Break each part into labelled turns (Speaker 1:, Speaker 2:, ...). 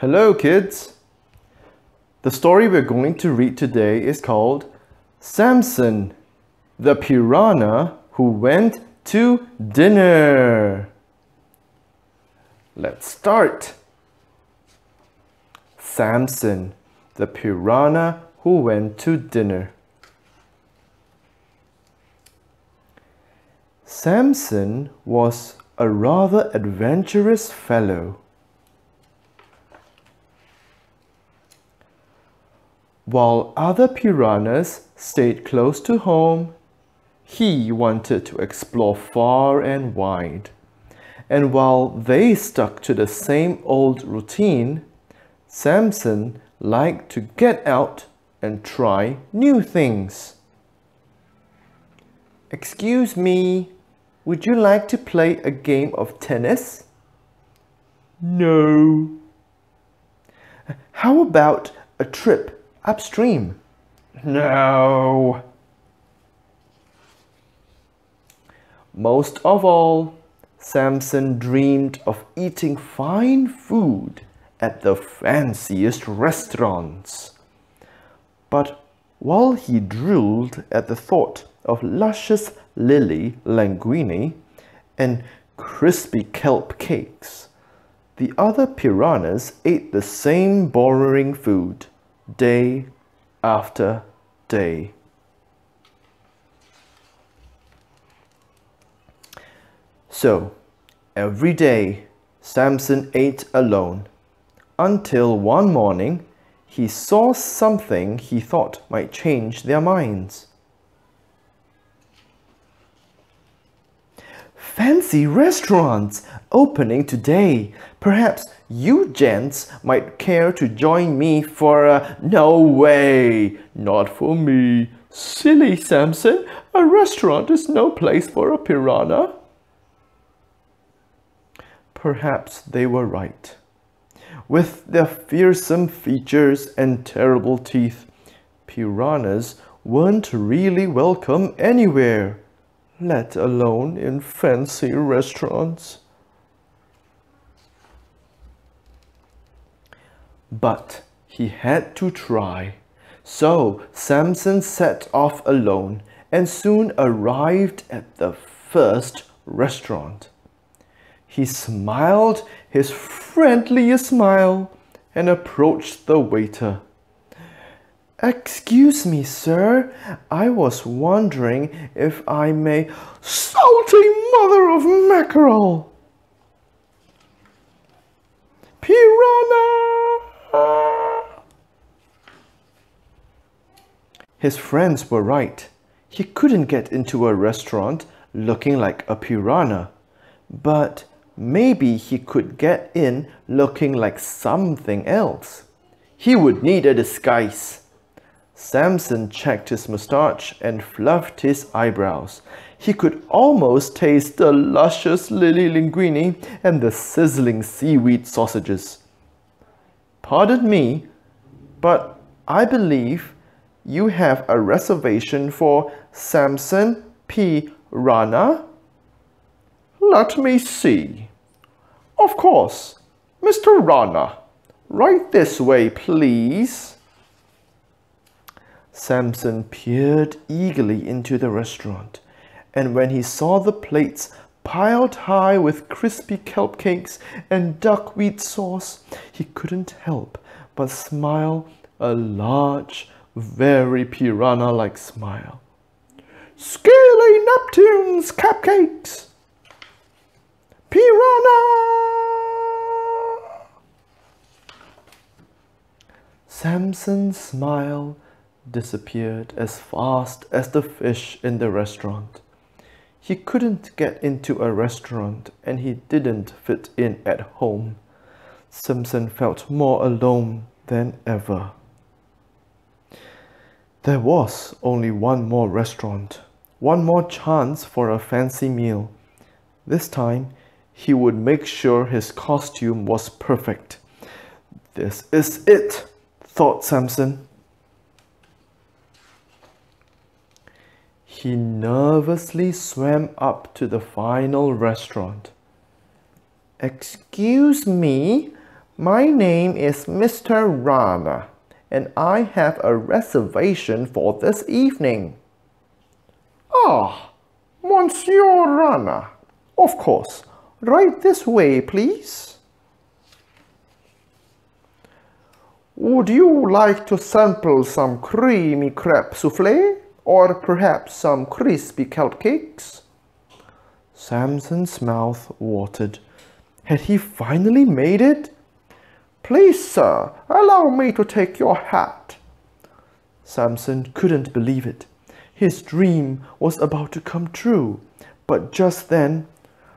Speaker 1: Hello kids! The story we're going to read today is called Samson, the piranha who went to dinner. Let's start. Samson, the piranha who went to dinner. Samson was a rather adventurous fellow. While other piranhas stayed close to home, he wanted to explore far and wide. And while they stuck to the same old routine, Samson liked to get out and try new things. "Excuse me, would you like to play a game of tennis?" "No." "How about a trip upstream?" "No." Most of all, Samson dreamed of eating fine food at the fanciest restaurants. But while he drooled at the thought of luscious lily linguine and crispy kelp cakes, the other piranhas ate the same boring food day after day. So, every day, Samson ate alone, until one morning, he saw something he thought might change their minds. "Fancy restaurants opening today. Perhaps you gents might care to join me for a..." "No way! Not for me. Silly Samson, a restaurant is no place for a piranha." Perhaps they were right. With their fearsome features and terrible teeth, piranhas weren't really welcome anywhere, let alone in fancy restaurants. But he had to try. So Samson set off alone and soon arrived at the first restaurant. He smiled his friendliest smile and approached the waiter. "Excuse me, sir, I was wondering if I may..." "Salty mother of mackerel! Piranha!" His friends were right. He couldn't get into a restaurant looking like a piranha, but maybe he could get in looking like something else. He would need a disguise. Samson checked his mustache and fluffed his eyebrows. He could almost taste the luscious lily linguine and the sizzling seaweed sausages. "Pardon me, but I believe you have a reservation for Samson Piranha?" "Let me see. Of course, Mr. Rana. Right this way, please." Samson peered eagerly into the restaurant, and when he saw the plates piled high with crispy kelp cakes and duckweed sauce, he couldn't help but smile a large, very piranha-like smile. "Scaly Neptune's cupcakes! Piranha!" Samson's smile disappeared as fast as the fish in the restaurant. He couldn't get into a restaurant and he didn't fit in at home. Samson felt more alone than ever. There was only one more restaurant, one more chance for a fancy meal. This time, he would make sure his costume was perfect. "This is it," thought Samson. He nervously swam up to the final restaurant. "Excuse me, My name is Mr. Rhino, and I have a reservation for this evening. Ah, Monsieur Rhino. Of course. Right this way, please. Would you like to sample some creamy crêpe soufflé or perhaps some crispy cupcakes? Samson's mouth watered. Had he finally made it? Please, sir, allow me to take your hat. Samson couldn't believe it. His dream was about to come true. But just then,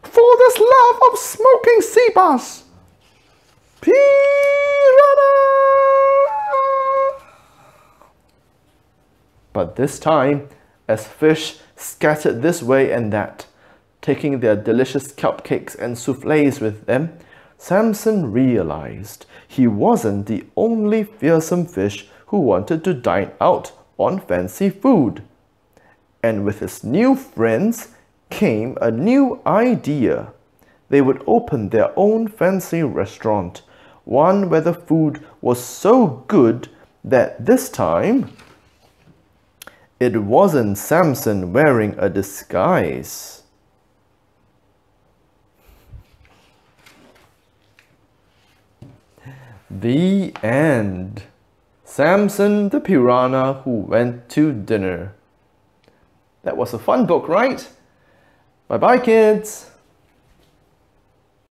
Speaker 1: for this love of smoking sea bass! Piranha! But this time, as fish scattered this way and that, taking their delicious cupcakes and soufflés with them, Samson realized he wasn't the only fearsome fish who wanted to dine out on fancy food. And with his new friends came a new idea. They would open their own fancy restaurant, one where the food was so good that this time it wasn't Samson wearing a disguise. The end. Samson the Piranha who went to dinner. That was a fun book, right? Bye-bye, kids.